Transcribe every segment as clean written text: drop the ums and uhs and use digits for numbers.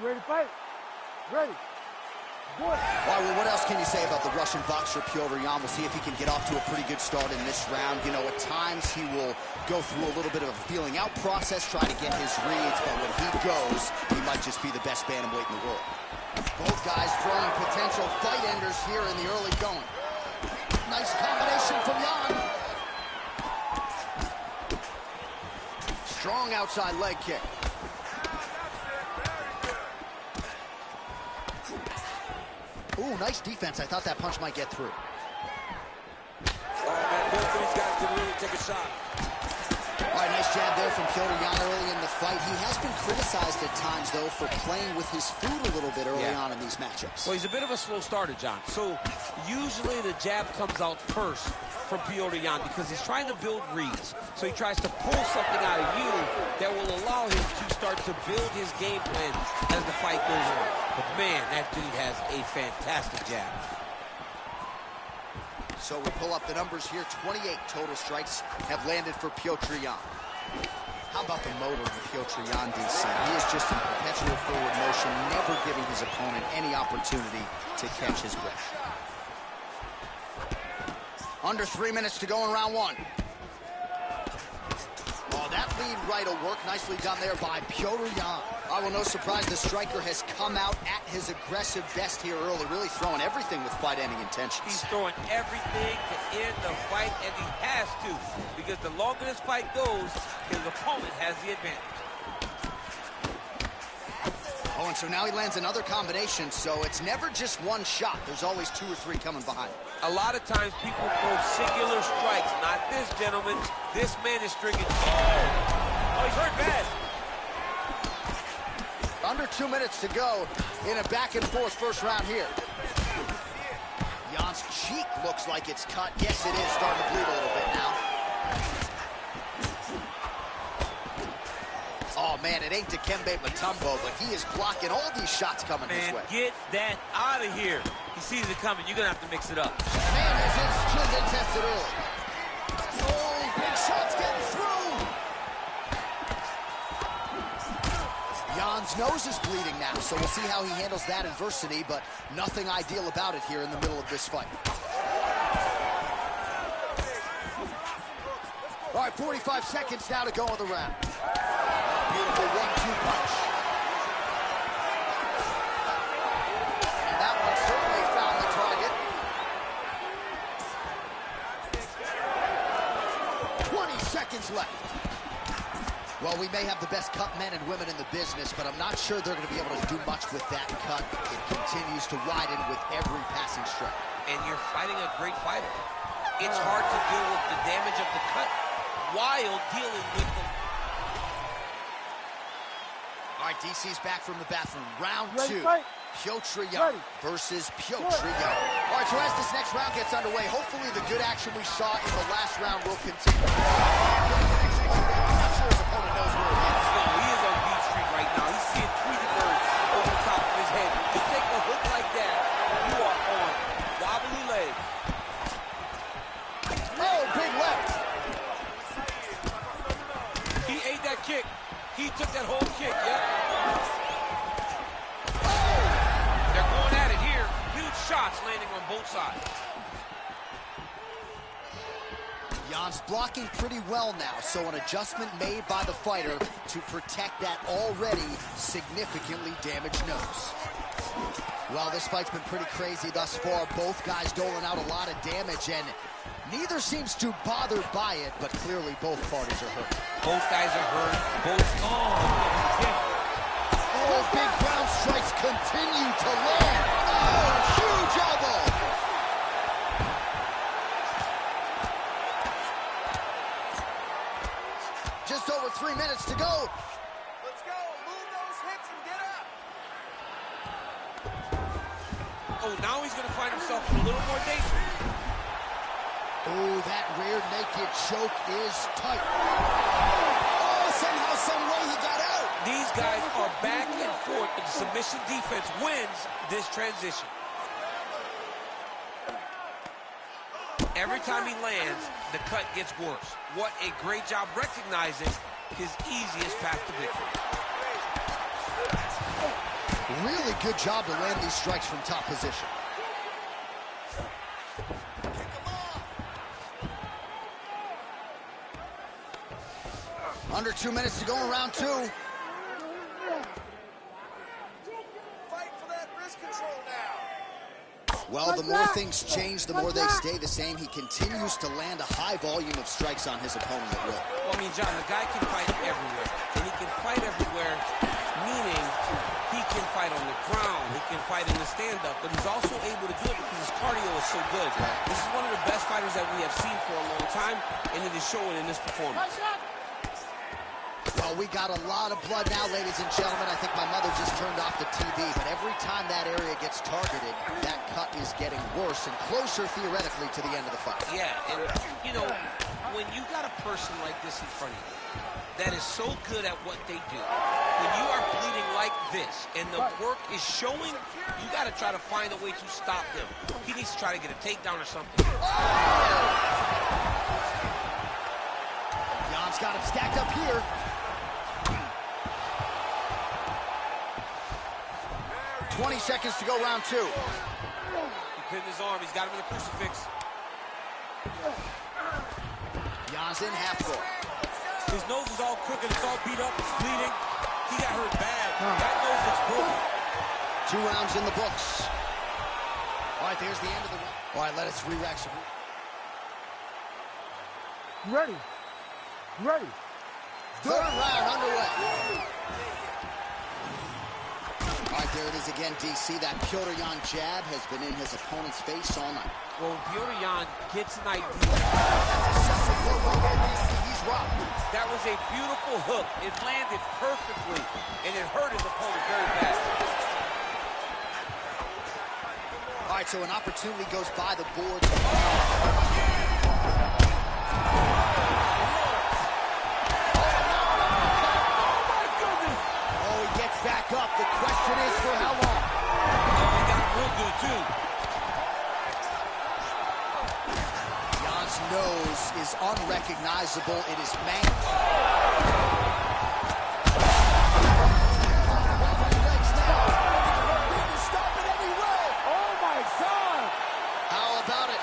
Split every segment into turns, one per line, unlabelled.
ready to fight? Ready. Good.
All right, well, what else can you say about the Russian boxer Petr Yan? We'll see if he can get off to a pretty good start in this round. You know, at times he will go through a little bit of a feeling out process, try to get his reads, but when he goes, he might just be the best bantamweight in the world. Both guys throwing potential fight enders here in the early going. Nice combination from Yan. Strong outside leg kick. Ooh, nice defense. I thought that punch might get through.
Oh, man, both of these guys can really take a shot.
All right, nice jab there from Petr Yan early in the fight. He has been criticized at times, though, for playing with his food a little bit early on in these matchups.
Well, he's a bit of a slow starter, John. So usually the jab comes out first from Petr Yan because he's trying to build reads. So he tries to pull something out of you that will allow him to start to build his game plan as the fight goes on. But man, that dude has a fantastic jab.
So we pull up the numbers here. 28 total strikes have landed for Petr Yan. How about the motor of Petr Yan, DC? He is just in perpetual forward motion, never giving his opponent any opportunity to catch his breath. Under 3 minutes to go in round one. Oh, that lead right will work. Nicely done there by Petr Yan. Oh, well, no surprise, the striker has come out at his aggressive best here early, really throwing everything with fight-ending intentions.
He's throwing everything to end the fight, and he has to, because the longer this fight goes, his opponent has the advantage.
Oh, and so now he lands another combination, so it's never just one shot. There's always 2 or 3 coming behind.
A lot of times people throw singular strikes. Not this gentleman. This man is stringing. Oh, he's hurt bad.
Under 2 minutes to go in a back-and-forth first round here. Yan's cheek looks like it's cut. Yes, it is starting to bleed a little bit now. Oh, man, it ain't Dikembe Mutombo, but he is blocking all these shots coming his way.
Get that out of here. He sees it coming. You're going to have to mix it up.
Man, his chin been tested early. Oh, big shots getting through. Yan's nose is bleeding now, so we'll see how he handles that adversity, but nothing ideal about it here in the middle of this fight. All right, 45 seconds now to go in the round. Beautiful 1-2 punch. And that one certainly found the target. 20 seconds left. Well, we may have the best cut men and women in the business, but I'm not sure they're going to be able to do much with that cut. It continues to widen with every passing strike. And
you're fighting a great fighter. It's hard to deal with the damage of the cut while dealing with the...
All right, DC's back from the bathroom. Round 2. Petr Yan versus Petr Yan. All right, so as this next round gets underway, hopefully the good action we saw in the last round will continue. I'm not sure his opponent knows where he is.
No, he is on beat street right now. He's seeing Tweety birds over the top of his head. You take a hook like that, you are on wobbly legs.
Oh, big left.
He ate that kick. He took that whole kick, yep. Oh! They're going at it here. Huge shots landing on both sides.
Yan's blocking pretty well now, so an adjustment made by the fighter to protect that already significantly damaged nose. Well, this fight's been pretty crazy thus far. Both guys doling out a lot of damage, and neither seems too bothered by it, but clearly both parties are hurt.
Both guys are hurt.
Oh, big ground strikes continue to land. Oh, huge elbow. Just over 3 minutes to go.
Let's go. Move those hips and get up.
Oh, now he's going to find himself in a little more danger.
Oh, that rear naked choke is tight. Oh, somehow, some way he got out.
These guys are back and forth, and submission defense wins this transition. Every time he lands, the cut gets worse. What a great job recognizing his easiest path to victory.
Really good job to land these strikes from top position. Under 2 minutes to go in round 2.
Fight for that wrist control now.
Well, the more things change, the more they stay the same. He continues to land a high volume of strikes on his opponent at will.
Well, I mean, John, the guy can fight everywhere. And he can fight everywhere, meaning he can fight on the ground, he can fight in the stand-up, but he's also able to do it because his cardio is so good. This is one of the best fighters that we have seen for a long time, and it is showing in this performance.
Well, we got a lot of blood now, ladies and gentlemen. I think my mother just turned off the TV, but every time that area gets targeted, that cut is getting worse and closer, theoretically, to the end of the fight.
Yeah, and, you know, when you got a person like this in front of you that is so good at what they do, when you are bleeding like this and the work is showing, you got to try to find a way to stop him. He needs to try to get a takedown or something.
Jan's got him stacked up here. 20 seconds to go, round 2.
He pinned his arm. He's got him in the crucifix.
Jan's in half guard.
His nose is all crooked. It's all beat up. It's bleeding. He got hurt bad. That nose looks broken.
2 rounds in the books. All right, there's the end of the round. All right, let us re-rack some.
Ready. Ready.
Third round underway. All right, there it is again, DC. That Petr Yan jab has been in his opponent's face all night.
Well, Petr Yan gets an idea.
He's rocked.
That was a beautiful hook. It landed perfectly, and it hurt his opponent very bad.
All right, so an opportunity goes by the board. Back up. The question is for how long?
Oh, he got real good, too.
Jan's nose is unrecognizable. It is mangled. Legs now. He can stop it anyway.
Oh, my God.
How about it?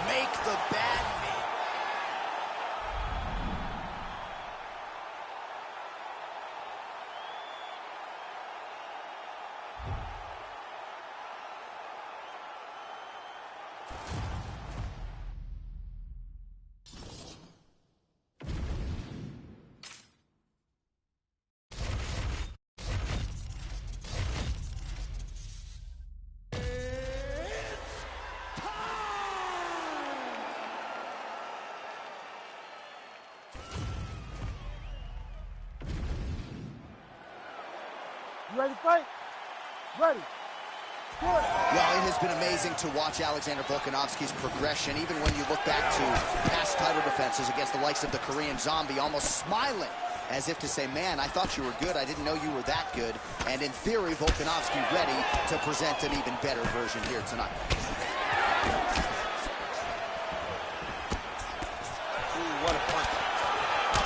Make the bad man.
You ready to fight? Ready. Good.
Well, it has been amazing to watch Alexander Volkanovski's progression, even when you look back to past title defenses against the likes of the Korean Zombie, almost smiling as if to say, man, I thought you were good. I didn't know you were that good. And in theory, Volkanovski ready to present an even better version here tonight.
Ooh, what a punch.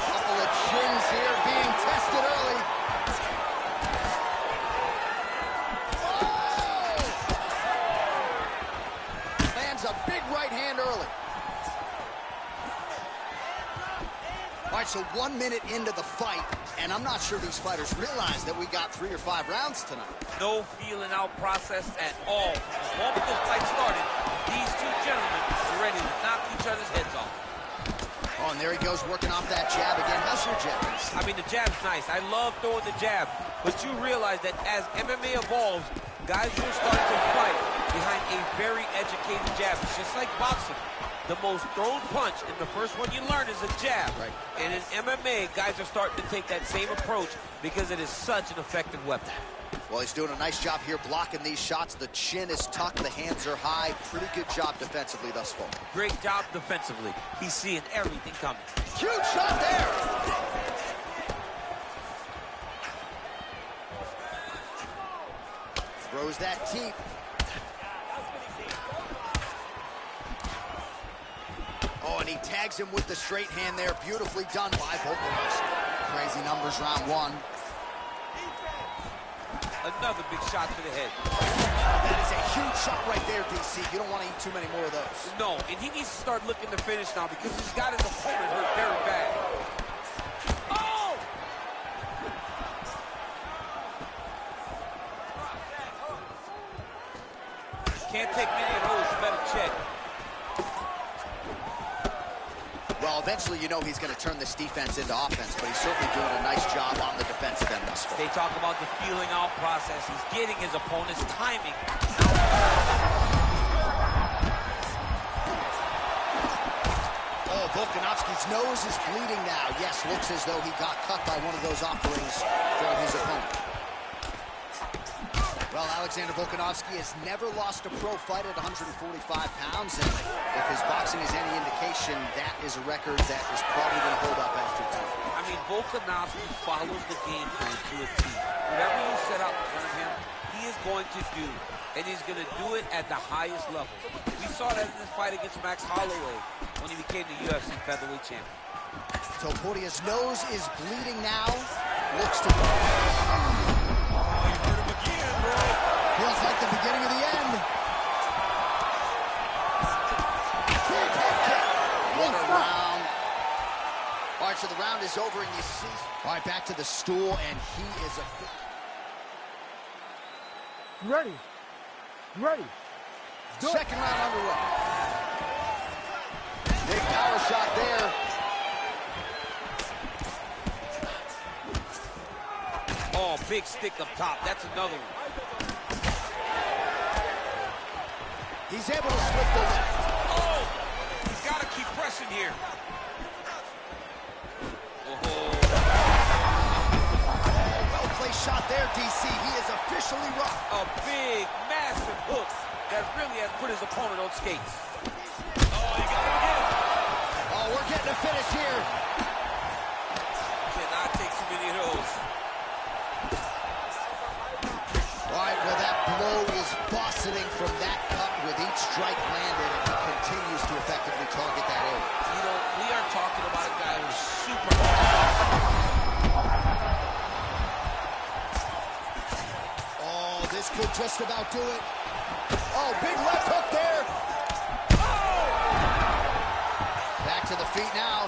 Couple of chins here being tested early. A big right hand early. All right, so 1 minute into the fight, and I'm not sure these fighters realize that we got 3 or 5 rounds tonight.
No feeling out process at all. The moment this fight started, these two gentlemen were ready to knock each other's heads off.
Oh, and there he goes working off that jab again. How's your jab?
I mean, the jab's nice. I love throwing the jab, but you realize that as MMA evolves, guys will start to fight behind a very educated jab. It's just like boxing. The most thrown punch, and the first one you learn is a jab.
Right.
And in MMA, guys are starting to take that same approach because it is such an effective weapon.
Well, he's doing a nice job here blocking these shots. The chin is tucked, the hands are high. Pretty good job defensively thus far.
Great job defensively. He's seeing everything coming.
Huge shot there. Throws that teep. Oh, and he tags him with the straight hand there. Beautifully done by Volkanovski. Crazy numbers round 1.
Another big shot to the head.
That is a huge shot right there, DC. You don't want to eat too many more of those.
No, and he needs to start looking to finish now because he's got his opponent hurt very bad. Oh! Can't take many of those. You better check.
Well, eventually you know he's going to turn this defense into offense, but he's certainly doing a nice job on the defensive end thus far.
They talk about the feeling out process. He's getting his opponent's timing.
Oh, Volkanovski's nose is bleeding now. Yes, looks as though he got cut by one of those offerings from his opponent. Well, Alexander Volkanovski has never lost a pro fight at 145 pounds, and if his boxing is any indication, that is a record that is probably going to hold up after time.
I mean, Volkanovski follows the game plan to a T. Whatever you set out in front of him, he is going to do, and he's going to do it at the highest level. We saw that in his fight against Max Holloway when he became the UFC featherweight champion.
Topuria's nose is bleeding now. Looks to... Feels like the beginning of the end. What a round. All right, so the round is over, and you see... All right, back to the stool, and he is a...
Ready. Ready.
Second round underway. Big power shot there.
Oh, big stick up top. That's another one.
He's able to slip the left.
Oh, he's got to keep pressing here. Oh.
Well-placed shot there, DC. He is officially rocked.
A big, massive hook that really has put his opponent on skates. Oh, you got him again.
Oh, we're getting a finish here.
Cannot take too many of those.
All right, well, that blow is bossing from that cut with each strike landed, and he continues to effectively target that area.
You know, we are talking about a guy who's super...
Oh, this could just about do it. Oh, big left hook there.
Oh!
Back to the feet now.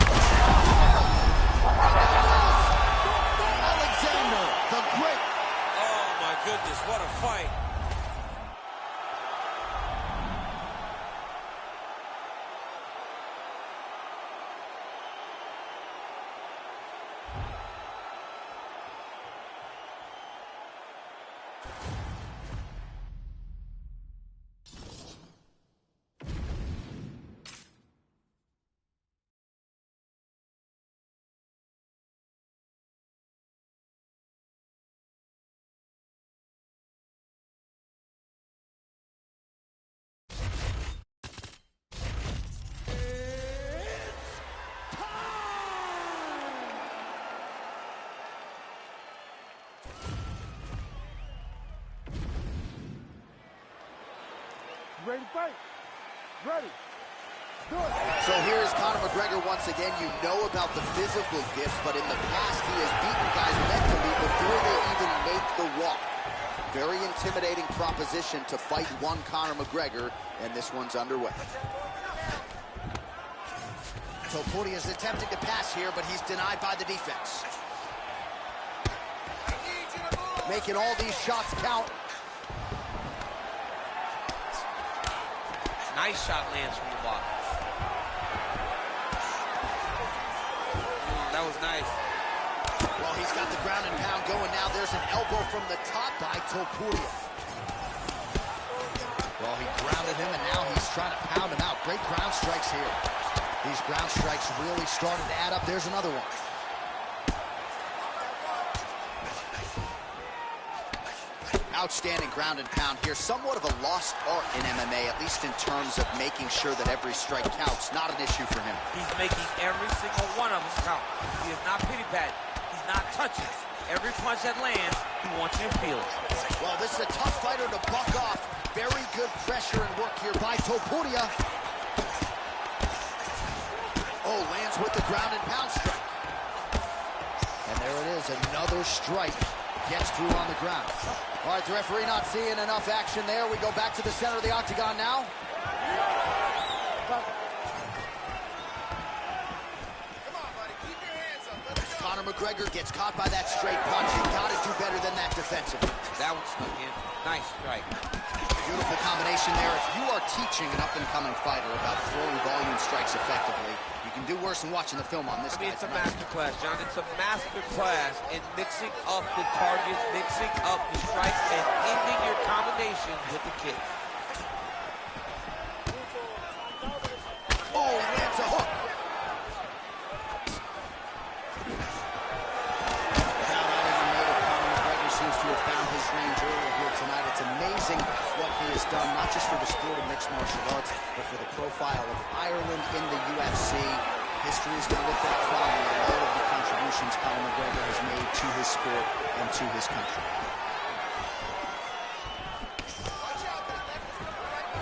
Alexander, the Great.
Oh, my goodness, what a fight.
Ready to fight. Ready. Do it.
So here is Conor McGregor once again. You know about the physical gifts, but in the past he has beaten guys mentally before they even make the walk. Very intimidating proposition to fight one Conor McGregor, and this one's underway. Topuria is attempting to pass here, but he's denied by the defense. Making all these shots count.
Nice shot lands from the bottom. That was nice.
Well, he's got the ground and pound going now. There's an elbow from the top by Topuria. Well, he grounded him, and now he's trying to pound him out. Great ground strikes here. These ground strikes really started to add up. There's another one. Outstanding ground and pound here. Somewhat of a lost art in MMA, at least in terms of making sure that every strike counts. Not an issue for him.
He's making every single one of them count. He is not pity-patting. He's not touching. Every punch that lands, he wants you to feel it.
Well, this is a tough fighter to buck off. Very good pressure and work here by Topuria. Oh, lands with the ground and pound strike. And there it is, another strike Gets through on the ground. All right, the referee not seeing enough action there. We go back to the center of the octagon now. Conor McGregor gets caught by that straight punch. You gotta do better than that defensively.
That one snuck in. Nice strike.
Beautiful combination there. If you are teaching an up-and-coming fighter about throwing volume strikes effectively, you can do worse than watching the film on this guy.
It's a master class, John. It's a master class in mixing up the targets, mixing up the strikes, and ending your combinations with the kick.
Oh, he lands a hook. Amazing what he has done, not just for the sport of mixed martial arts, but for the profile of Ireland in the UFC. History is going to look back fondly at all of the contributions Conor McGregor has made to his sport and to his country.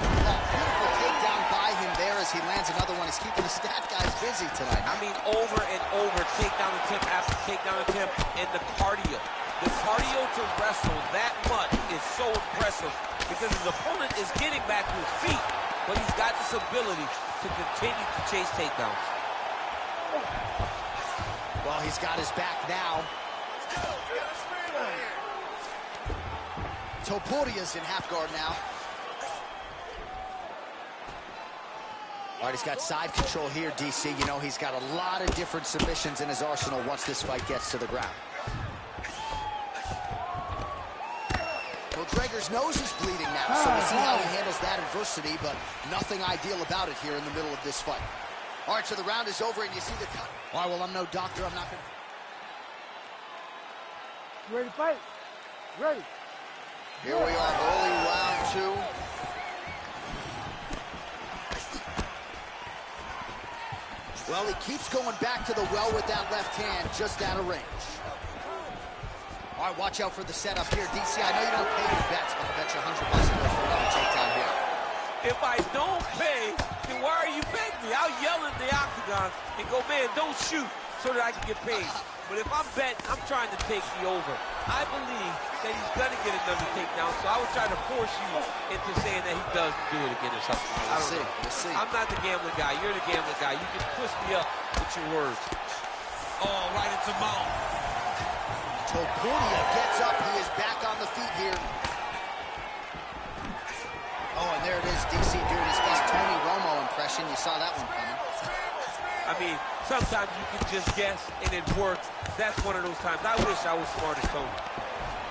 Beautiful takedown by him there as he lands another one. He's keeping the stat guys busy tonight.
I mean, over and over, takedown attempt after takedown attempt, and the cardio. The cardio to wrestle that much is so impressive because his opponent is getting back to his feet, but he's got this ability to continue to chase takedowns.
Well, he's got his back now. Topuria's in half guard now. All right, he's got side control here, DC. You know, he's got a lot of different submissions in his arsenal once this fight gets to the ground. McGregor's nose is bleeding now, so we'll see how he handles that adversity, but nothing ideal about it here in the middle of this fight. All right, so the round is over, and you see the cut. All right, well, I'm no doctor. I'm not going to...
Ready to fight? Ready.
Here we are, early round 2. Well, he keeps going back to the well with that left hand, just out of range. All right, watch out for the setup here. DC, I know you don't pay your bets, but I'll bet you $100 for another takedown here.
If I don't pay, then why are you begging me? I'll yell in the octagon and go, man, don't shoot, so that I can get paid. But if I'm betting, I'm trying to take the over. I believe that he's going to get another takedown, so I would try to force you into saying that he does do it again or something.
We'll see.
I'm not the gambling guy. You're the gambling guy. You can twist me up with your words. Oh, right into mouth.
Topuria gets up. He is back on the feet here. Oh, and there it is, DC doing his best Tony Romo impression. You saw that one coming.
I mean, sometimes you can just guess, and it works. That's one of those times. I wish I was smart as Tony.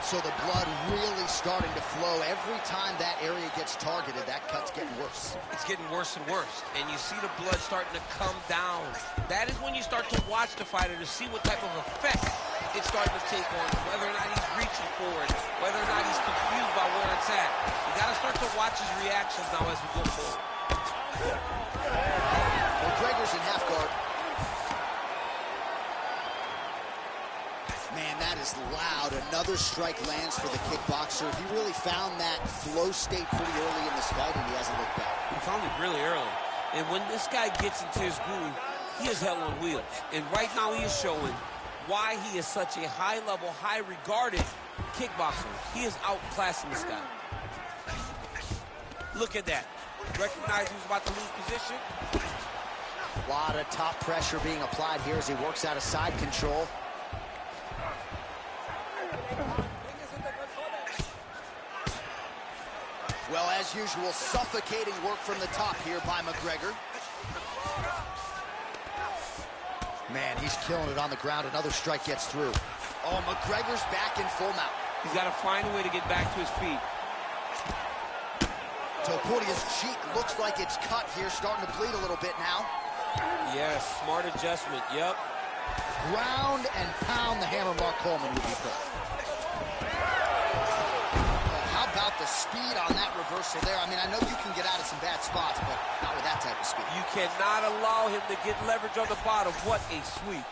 So the blood really starting to flow. Every time that area gets targeted, that cut's getting worse.
It's getting worse and worse, and you see the blood starting to come down. That is when you start to watch the fighter to see what type of effect it's starting to take on him, whether or not he's reaching for it, whether or not he's confused by where it's at. You got to start to watch his reactions now as we go forward.
McGregor's in half guard. Man, that is loud. Another strike lands for the kickboxer. He really found that flow state pretty early in this fight, and he hasn't looked back.
He found it really early. And when this guy gets into his groove, he is hell on wheels. And right now he is showing why he is such a high-level, high-regarded kickboxer. He is outclassing this guy. Look at that. Recognize who's about to lose position.
A lot of top pressure being applied here as he works out of side control. Well, as usual, suffocating work from the top here by McGregor. Man, he's killing it on the ground. Another strike gets through. Oh, McGregor's back in full mount.
He's got to find a way to get back to his feet.
Topuria's cheek looks like it's cut here, starting to bleed a little bit now.
Yes, smart adjustment, yep.
Ground and pound, the hammer Mark Coleman would be put. How about the speed on that reversal there? I mean, I know you can get out of some bad spots, but not with that type of speed.
You cannot allow him to get leverage on the bottom. What a sweep.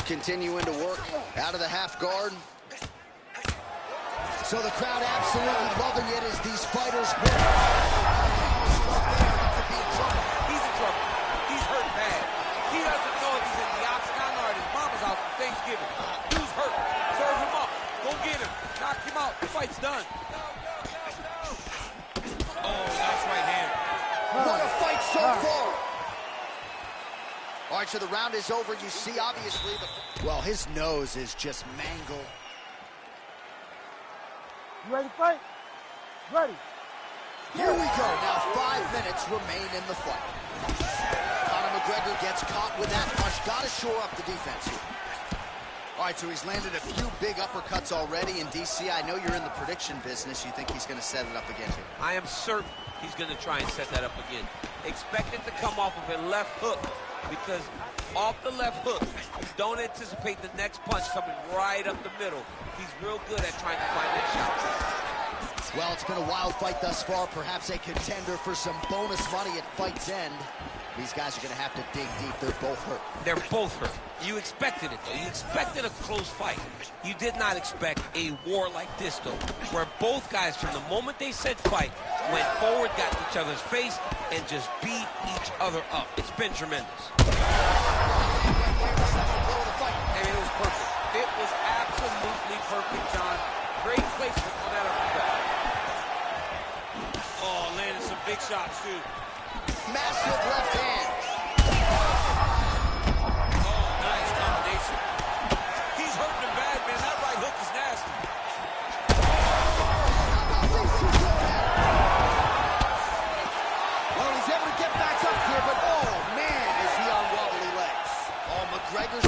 Continuing to work out of the half guard. So the crowd absolutely loving it as these fighters win.
He's in trouble. He's hurt bad. He doesn't know if he's in the octagon or at his mama's house for Thanksgiving. Dude's hurt. Serve him up. Go
All right, so the round is over. You see, obviously, well, his nose is just mangled.
You ready to fight? Ready.
Here we go. Now 5 minutes remain in the fight. Conor McGregor gets caught with that punch. Got to shore up the defense here. All right, so he's landed a few big uppercuts already. And DC, I know you're in the prediction business. You think he's going to set it up again here?
I am certain he's going to try and set that up again. Expect it to come off of a left hook, because off the left hook, don't anticipate the next punch coming right up the middle. He's real good at trying to find that shot.
Well, it's been a wild fight thus far. Perhaps a contender for some bonus money at fight's end. These guys are going to have to dig deep. They're both hurt.
They're both hurt. You expected it, though. You expected a close fight. You did not expect a war like this, though, where both guys, from the moment they said fight, went forward, got in each other's face, and just beat each other up. It's been tremendous. And it was perfect. It was absolutely perfect, John. Great placement on that uppercut. Oh, landed some big shots, too.
Massive left hand.
Oh, nice combination. He's hurting him bad, man. That right hook is nasty.
Well, he's able to get back up here, but oh, man, is he on wobbly legs. Oh, McGregor's...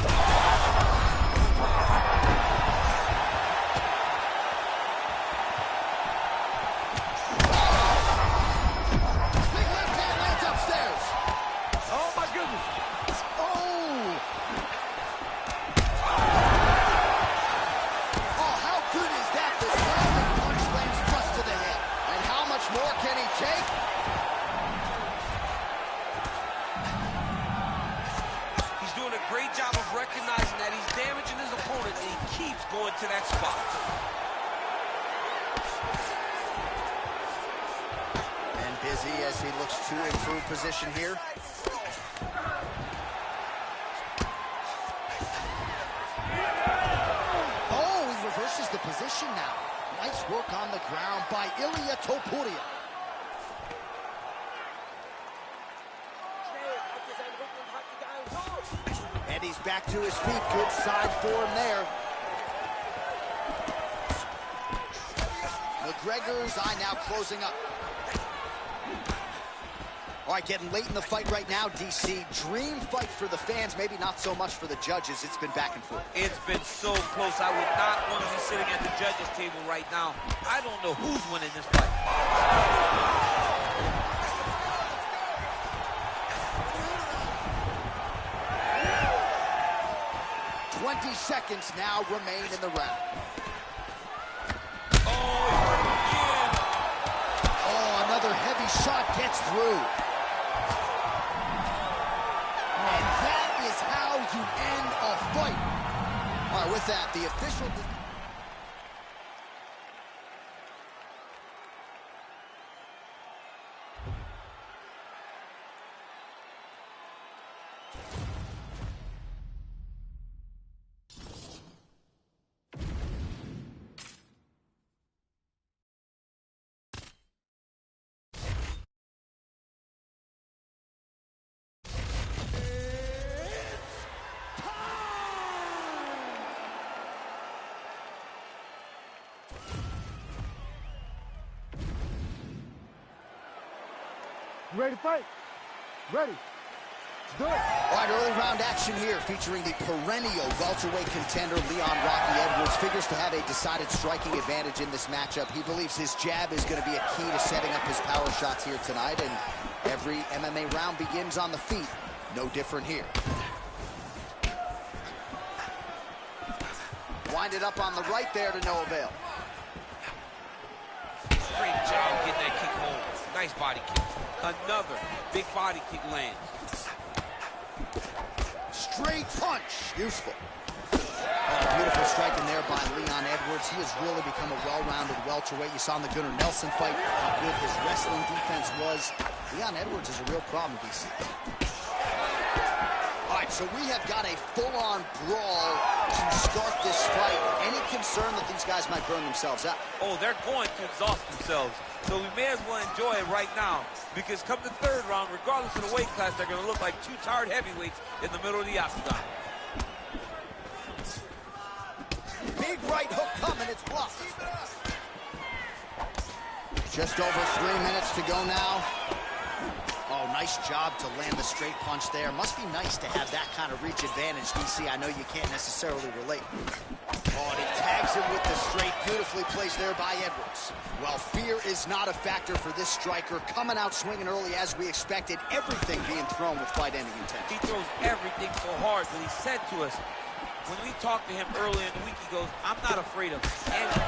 recognizing that he's damaging his opponent, and he keeps going to that spot.
And busy as he looks to improve position here. Oh, he reverses the position now. Nice work on the ground by Ilia Topuria. And he's back to his feet. Good side for him there. McGregor's eye now closing up. All right, getting late in the fight right now, DC. Dream fight for the fans, maybe not so much for the judges. It's been back and forth.
It's been so close. I would not want to be sitting at the judges' table right now. I don't know who's winning this fight.
20 seconds now remain in the round. Oh, another heavy shot gets through. And that is how you end a fight. All right, with that, the official...
You ready to fight? Ready. Let's do it.
All right, early round action here featuring the perennial welterweight contender Leon Rocky Edwards. Figures to have a decided striking advantage in this matchup. He believes his jab is going to be a key to setting up his power shots here tonight, and every MMA round begins on the feet. No different here. Winded up on the right there to no avail.
Great job getting that kick home. Nice body kick. Another big body kick lands.
Straight punch. Useful. Oh, beautiful striking there by Leon Edwards. He has really become a well-rounded welterweight. You saw in the Gunnar Nelson fight how good his wrestling defense was. Leon Edwards is a real problem, DC. All right, so we have got a full-on brawl to start this fight. Any concern that these guys might burn themselves out?
Oh, they're going to exhaust themselves. So we may as well enjoy it right now, because come the third round, regardless of the weight class, they're going to look like two tired heavyweights in the middle of the octagon.
Big right hook coming, it's blocked. Just over 3 minutes to go now. Oh, nice job to land the straight punch there. Must be nice to have that kind of reach advantage, DC. I know you can't necessarily relate. Oh, and he tags him with the straight. Beautifully placed there by Edwards. Well, fear is not a factor for this striker. Coming out swinging early as we expected. Everything being thrown with fight-ending intent.
He throws everything so hard, but he said to us, when we talked to him earlier in the week, he goes, I'm not afraid of anything.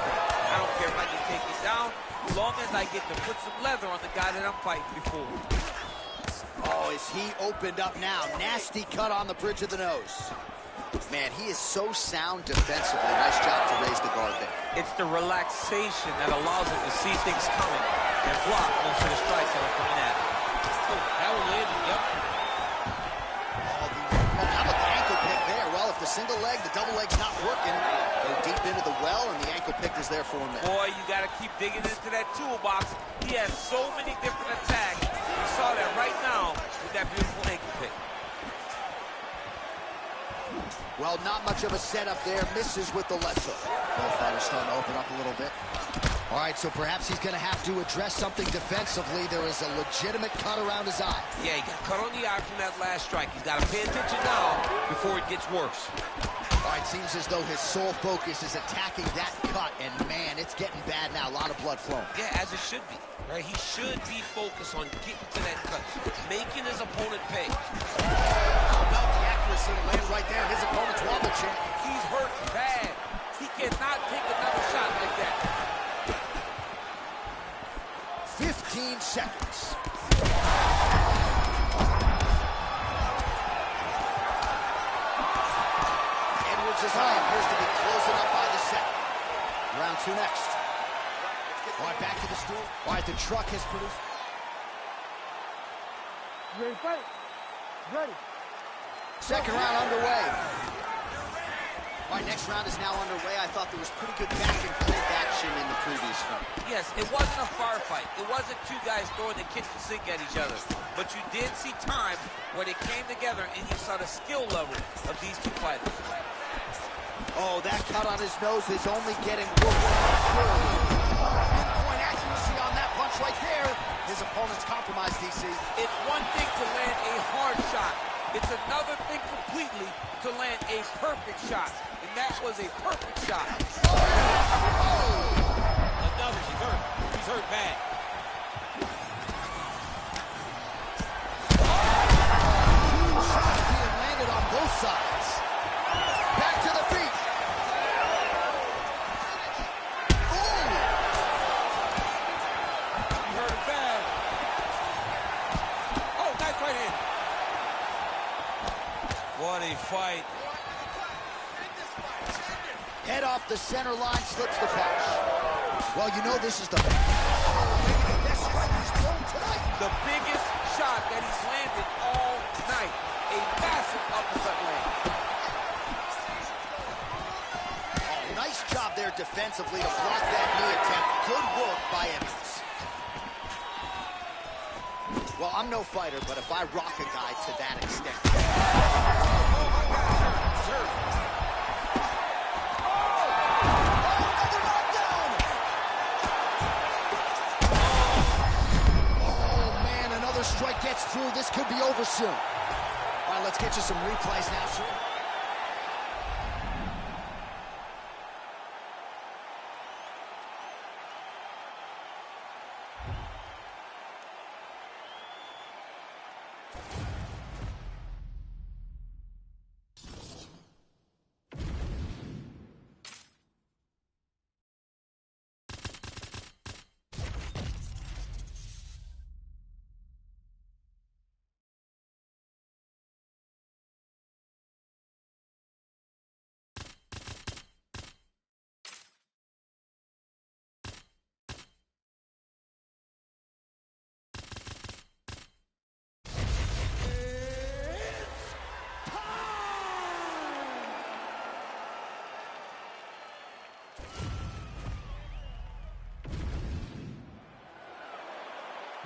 I don't care if I can take it down, as long as I get to put some leather on the guy that I'm fighting before.
Oh, is he opened up now? Nasty cut on the bridge of the nose. Man, he is so sound defensively. Nice job to raise the guard there.
It's the relaxation that allows him to see things coming and block most of the strikes that are coming at him. Oh, that one landed, yep.
How about the ankle pick there? Well, if the single leg, the double leg's not working, go deep into the well, and the ankle pick is there for him there.
Boy, you got to keep digging into that toolbox. He has so many different attacks. We saw that right now with that beautiful ankle pick.
Well, not much of a setup there. Misses with the left hook. Both fighters starting to open up a little bit. All right, so perhaps he's going to have to address something defensively. There is a legitimate cut around his eye.
Yeah, he got cut on the eye from that last strike. He's got to pay attention now before it gets worse.
All right, seems as though his sole focus is attacking that cut, and man, it's getting bad now. A lot of blood flowing.
Yeah, as it should be. Right? He should be focused on getting to that cut, making his opponent pay.
How about the accuracy to land right there? His opponent's wobble chin.
He's hurt bad. He cannot take another shot like that.
15 seconds. Edwards' eye appears to be closing up by the second. Round two next. All right, back to the stool. All right, the truck has produced.
You ready to fight? Ready.
Second round underway. All right, next round is now underway. I thought there was pretty good back and forth action in the previous fight.
Yes, it wasn't a firefight. It wasn't two guys throwing the kitchen sink at each other. But you did see times where they came together and you saw the skill level of these two fighters.
Oh, that cut on his nose is only getting worse. Pinpoint accuracy on that punch right there. His opponent's compromised, DC.
It's one thing to land a hard shot. It's another thing completely to land a perfect shot. And that was a perfect shot. Another, he's hurt. He's hurt bad.
Two shots being landed on both sides. Back to the feet.
He hurt him bad. Oh, nice right hand. What a fight.
Head off the center line, slips the punch. Well, you know this is the best strike he's thrown tonight.
The biggest shot that he's landed all night. A massive uppercut land.
Oh, nice job there defensively to block that knee attempt. Good work by Evans. Well, I'm no fighter, but if I rock a guy to that extent. Strike gets through. This could be over soon. All right, let's get you some replays now, sir.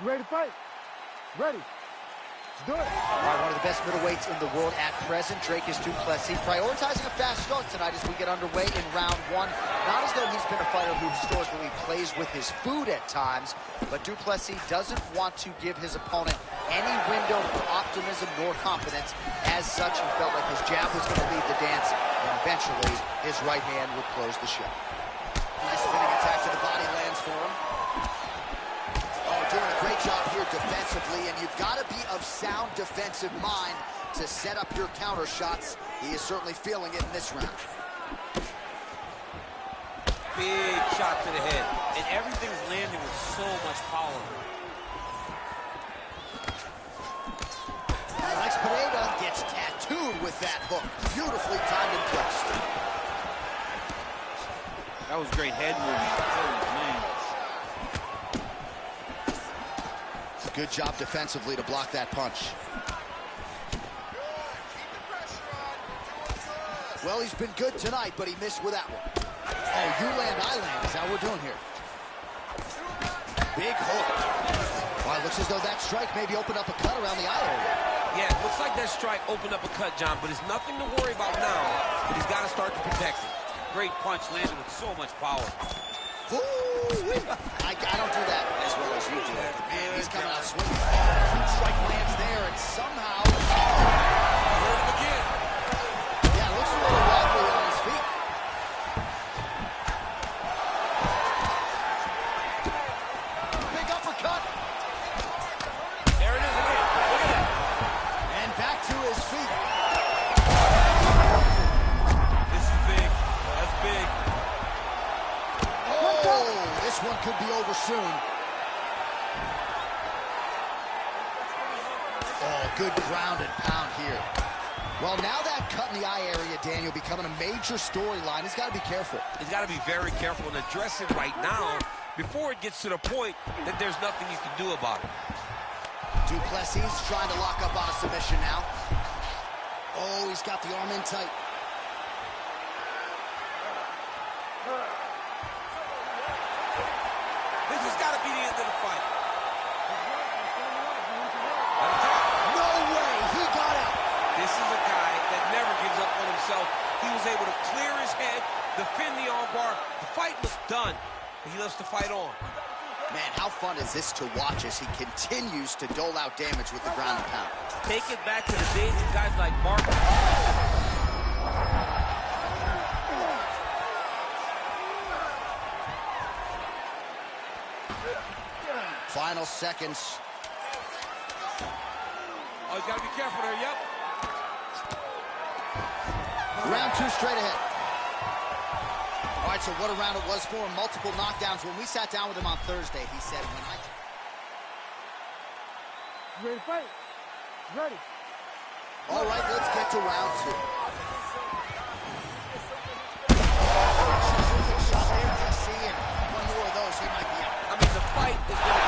You ready to fight? Ready. Do it.
All right, one of the best middleweights in the world at present, Dricus du Plessis, prioritizing a fast start tonight as we get underway in round one. Not as though he's been a fighter who historically plays with his food at times, but du Plessis doesn't want to give his opponent any window for optimism nor confidence. As such, he felt like his jab was going to lead the dance, and eventually his right hand would close the show. Nice spinning attack to the body lands for him. Doing a great job here defensively, and you've got to be of sound defensive mind to set up your counter shots. He is certainly feeling it in this round.
Big shot to the head, and everything's landing with so much power.
Alex Pereira gets tattooed with that hook. Beautifully timed and placed.
That was great head movement. Oh, man.
Good job defensively to block that punch. Well, he's been good tonight, but he missed with that one. Oh, you land, I land is how we're doing here. Big hook. Well, it looks as though that strike maybe opened up a cut around the eye area.
Yeah, it looks like that strike opened up a cut, John, but it's nothing to worry about now, but he's got to start to protect it. Great punch landed with so much power.
I don't do that as well as you do. Man, he's coming out swinging. Huge strike lands there, and somehow...
Hurt him again.
Yeah, looks a little wobbly on his feet. Big uppercut.
There it is again. Look at that.
And back to his feet.
This is big. That's big.
This one could be over soon. Oh, good ground and pound here. Well, now that cut in the eye area, Daniel, becoming a major storyline. He's got to be careful.
He's got to be very careful and address it right now before it gets to the point that there's nothing you can do about it.
Du Plessis trying to lock up on a submission now. Oh, he's got the arm in tight.
This has got to be the end of the fight.
No way, he got out.
This is a guy that never gives up on himself. He was able to clear his head, defend the armbar. The fight was done, but he loves to fight on.
Man, how fun is this to watch as he continues to dole out damage with the ground and pound.
Take it back to the days of guys like Mark.
Final seconds.
Oh, he's got to be careful there, yep.
Round two straight ahead. All right, so what a round it was for him. Multiple knockdowns. When we sat down with him on Thursday, he said,
You ready to fight? Ready.
All right, let's get to round two. Shot there, DC, and one more of those, he might be out.
I mean, the fight is going to